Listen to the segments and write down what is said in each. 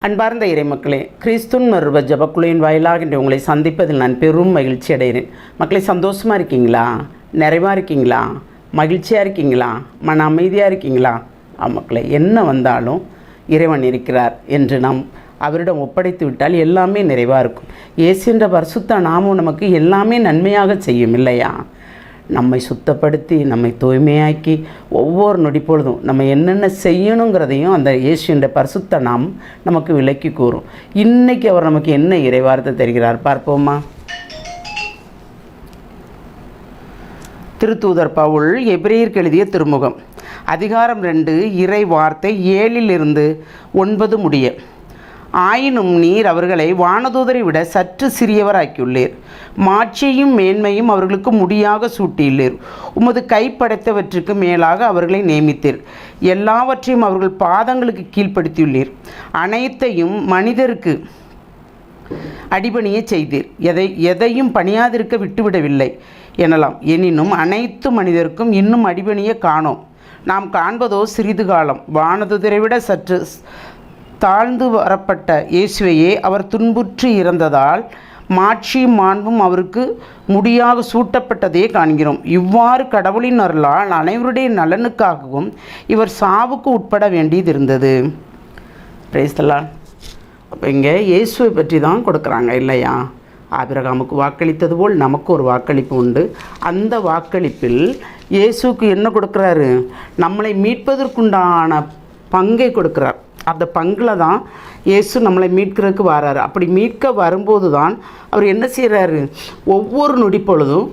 அன்பார்ந்த இறைமக்களே, கிறிஸ்துவின் மறுப ஜபக்குழுவின் வாயிலாக இன்று உங்களை சந்திப்பதில் நான் பெரும் மகிழ்ச்சி அடைகிறேன். மக்களை, சந்தோஷமாக இருக்கீங்களா? நிறைவாக இருக்கீங்களா? மகிழ்ச்சியாக இருக்கீங்களா? மன அமைதியாக இருக்கீங்களா? மக்களை, என்ன வந்தாலும் இறைவன் இருக்கிறார் என்று நாம் அவரிடம் ஒப்படைத்து விட்டால் எல்லாமே நிறைவாக இருக்கும். இயேசு என்ற பரிசுத்த நாமம் நமக்கு எல்லாமே நன்மையாக செய்யும் இல்லையா? நம்மை சுத்தப்படுத்தி நம்மை தூய்மையாக்கி ஒவ்வொரு நொடி பொழுதும் நம்ம என்னென்ன செய்யணுங்கிறதையும் அந்த இயேசு என்ற பரிசுத்த நாமம் நமக்கு விளக்கி கூறும். இன்றைக்கி அவர் நமக்கு என்ன இறைவார்த்தை தருகிறார் பார்ப்போமா? திருத்தூதர் பவுல் எபிரேயருக்கு எழுதிய திருமுகம், அதிகாரம் 2, இறை வார்த்தை 7-9 முடிய. ஆயினும் நீர் அவர்களை வானதூதரை விட சற்று சிறியவராக்கியுள்ளீர், மாட்சியையும் மேன்மையும் அவர்களுக்கு முடியாக சூட்டியுள்ளீர். உமது கைப்படைத்தவற்றுக்கு மேலாக அவர்களை நியமித்தீர். எல்லாவற்றையும் அவர்கள் பாதங்களுக்கு கீழ்ப்படுத்தியுள்ளீர். அனைத்தையும் மனிதருக்கு அடிபணிய செய்தீர். எதையும் பணியாதிருக்க விட்டுவிடவில்லை எனலாம். எனினும் அனைத்து மனிதருக்கும் இன்னும் அடிபணிய காணோம். நாம் காண்பதோ சிறிது காலம். வானதூதரை விட சற்று தாழ்ந்து வரப்பட்ட இயேசுவையே அவர் துன்புற்று இறந்ததால் மாட்சியும் மாண்பும் அவருக்கு முடியாக சூட்டப்பட்டதே காண்கிறோம். இவ்வாறு கடவுளின் அருளால் அனைவருடைய நலனுக்காகவும் இவர் சாவுக்கு உட்பட வேண்டியது இருந்தது. Praise the Lord. அப்போ இங்கே இயேசுவை பற்றி தான் கொடுக்குறாங்க இல்லையா? ஆபிரகாமுக்கு வாக்களித்தது போல் நமக்கு ஒரு வாக்களிப்பு உண்டு. அந்த வாக்களிப்பில் இயேசுக்கு என்ன கொடுக்குறாரு? நம்மளை மீட்பதற்குண்டான பங்கை கொடுக்குறார். அந்த பங்கில் தான் இயேசு நம்மளை மீட்கிறதுக்கு வராரு. அப்படி மீட்க வரும்போது தான் அவர் என்ன செய்கிறாரு? ஒவ்வொரு நொடி பொழுதும்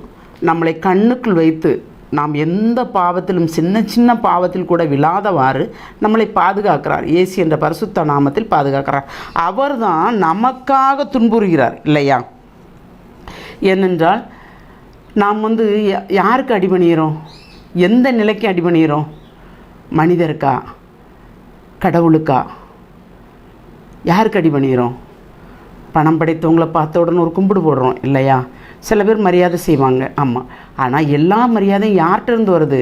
நம்மளை கண்ணுக்குள் வைத்து நாம் எந்த பாவத்திலும் சின்ன சின்ன பாவத்தில் கூட விழாதவாறு நம்மளை பாதுகாக்கிறார். இயேசு என்ற பரிசுத்த நாமத்தில் பாதுகாக்கிறார். அவர் தான் நமக்காக துன்புறுகிறார் இல்லையா? ஏனென்றால் நாம் யாருக்கு அடிபணிகிறோம்? எந்த நிலைக்கு அடிபணிகிறோம்? மனிதருக்கா? கடவுளுக்கா? யாருக்கு அடிபணிகிறோம்? பணம் படைத்தவங்களை பார்த்த உடனே ஒரு கும்பிடு போடுறோம் இல்லையா? சில பேர் மரியாதை செய்வாங்க, ஆமாம். ஆனால் எல்லா மரியாதையும் யார்கிட்ட இருந்து வருது?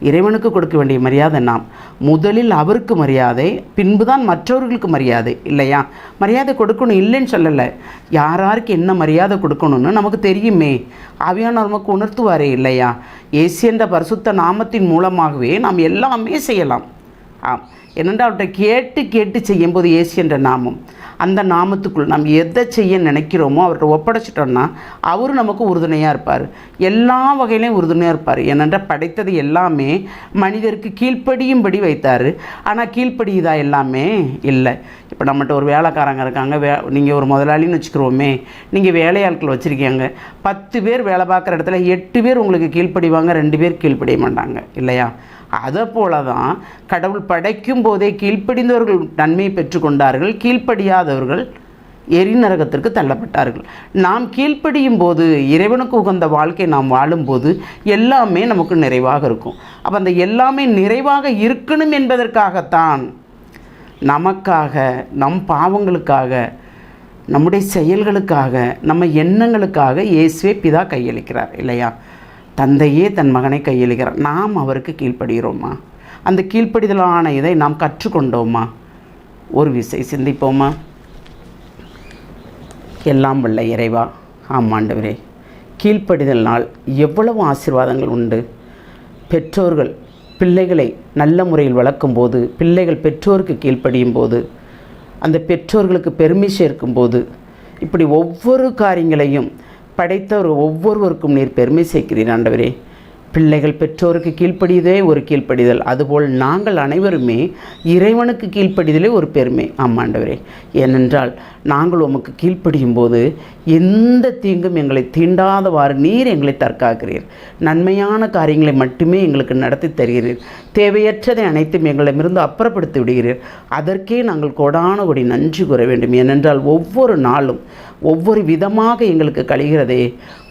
இறைவனுக்கு கொடுக்க வேண்டிய மரியாதை நாம். முதலில் அவருக்கு மரியாதை, பின்பு தான் மற்றவர்களுக்கு மரியாதை இல்லையா? மரியாதை கொடுக்கணும் இல்லைன்னு சொல்லலை. யாருக்கு என்ன மரியாதை கொடுக்கணும்னு நமக்கு தெரியுமே. ஆவியானவர் நமக்கு உணர்த்துவாரே இல்லையா? இயேசு என்ற பரிசுத்த நாமத்தின் மூலமாகவே நாம் எல்லாமே செய்யலாம். ஏனென்றால் அவர்கிட்ட கேட்டு செய்யும்போது இயேசு என்ற நாமம், அந்த நாமத்துக்குள் நாம் எதை செய்ய நினைக்கிறோமோ அவர்கிட்ட ஒப்படைச்சிட்டோம்னா அவர் நமக்கு உறுதுணையாக இருப்பார். எல்லா வகையிலையும் உறுதுணையாக இருப்பார். ஏனென்றால் படைத்தது எல்லாமே மனிதருக்கு கீழ்ப்படியும்படி வைத்தார். ஆனால் கீழ்ப்படியுதா? எல்லாமே இல்லை. இப்போ நம்மகிட்ட ஒரு வேலைக்காரங்க இருக்காங்க. நீங்கள் ஒரு முதலாளின்னு வச்சுக்கிறோமே. நீங்கள் வேலையாட்கள் வச்சுருக்கீங்க. 10 பேர் வேலை பார்க்குற இடத்துல 8 பேர் உங்களுக்கு கீழ்ப்படிவாங்க, 2 பேர் கீழ்ப்படிய மாட்டாங்க இல்லையா? அதை போல தான் கடவுள் படைக்கும் போதே கீழ்ப்படிந்தவர்கள் நன்மையை பெற்றுக்கொண்டார்கள், கீழ்ப்படியாதவர்கள் எரிநரகத்திற்கு தள்ளப்பட்டார்கள். நாம் கீழ்ப்படியும் போது, இறைவனுக்கு உகந்த வாழ்க்கை நாம் வாழும்போது எல்லாமே நமக்கு நிறைவாக இருக்கும். அப்போ அந்த எல்லாமே நிறைவாக இருக்கணும் என்பதற்காகத்தான் நமக்காக, நம் பாவங்களுக்காக, நம்முடைய செயல்களுக்காக, நம்ம எண்ணங்களுக்காக இயேசுவே பிதா கையளிக்கிறார் இல்லையா? தந்தையே தன் மகனை கையளிக்கிறார். நாம் அவருக்கு கீழ்ப்படுகிறோமா? அந்த கீழ்ப்படிதலான இதை நாம் கற்றுக்கொண்டோமா? ஒரு விசை சிந்திப்போமா? எல்லாம் வல்ல இறைவா, ஆமாண்டவரே, கீழ்ப்படிதல்னால் எவ்வளவு ஆசீர்வாதங்கள் உண்டு. பெற்றோர்கள் பிள்ளைகளை நல்ல முறையில் வளர்க்கும் போது, பிள்ளைகள் பெற்றோருக்கு கீழ்ப்படியும் போது, அந்த பெற்றோர்களுக்கு பெருமை சேர்க்கும்போது, இப்படி ஒவ்வொரு காரியங்களையும் படைத்தவர் ஒவ்வொருவருக்கும் நீர் பெருமை சேர்க்கிறீர் ஆண்டவரே. பிள்ளைகள் பெற்றோருக்கு கீழ்ப்படியதே ஒரு கீழ்ப்படிதல். அதுபோல் நாங்கள் அனைவருமே இறைவனுக்கு கீழ்ப்படிதலே ஒரு பெருமை. ஆமாண்டவரே, ஏனென்றால் நாங்கள் உமக்கு கீழ்ப்படியும் போது எந்த தீங்கும் எங்களை தீண்டாதவாறு நீர் எங்களை தற்காக்கிறீர். நன்மையான காரியங்களை மட்டுமே எங்களுக்கு நடத்தி தருகிறீர். தேவையற்றதை அனைத்தும் எங்களிடமிருந்து அப்புறப்படுத்தி விடுகிறீர். அதற்கே நாங்கள் கோடான கோடி நன்றி கூற வேண்டும். ஏனென்றால் ஒவ்வொரு நாளும் ஒவ்வொரு விதமாக எங்களுக்கு கழிகிறதே.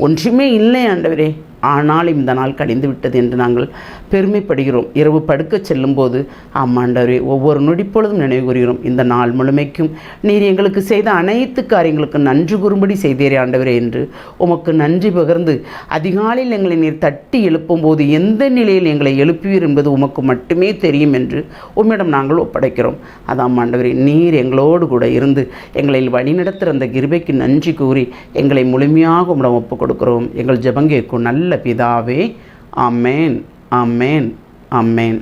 ஒன்றுமே இல்லை ஆண்டவரே. ஆனாலும் இந்த நாள் கழிந்து விட்டது என்று நாங்கள் பெருமைப்படுகிறோம். இரவு படுக்க செல்லும்போது ஆமாண்டவரே ஒவ்வொரு நொடிப்பொழுதும் நினைவு கூறுகிறோம். இந்த நாள் முழுமைக்கும் நீர் எங்களுக்கு செய்த அனைத்து காரியங்களுக்கு நன்றி கூறும்படி செய்தீரே ஆண்டவரே என்று உமக்கு நன்றி பகிர்ந்து அதிகாலையில் எங்களை நீர் தட்டி எழுப்பும்போது எந்த நிலையில் எங்களை எழுப்புவீர் என்பது உமக்கு மட்டுமே தெரியும் என்று உம்மிடம் நாங்கள் ஒப்படைக்கிறோம். அதாம் ஆண்டவரே நீர் எங்களோடு கூட இருந்து எங்களை வழிநடத்துகிற அந்த கிருபைக்கு நன்றி கூறி எங்களை முழுமையாக உம்மிடம் ஒப்புக் கொடுக்கிறோம். எங்கள் ஜெபம் கேட்கும் நல்ல பிதாவே. ஆமேன், ஆமேன், ஆமேன்.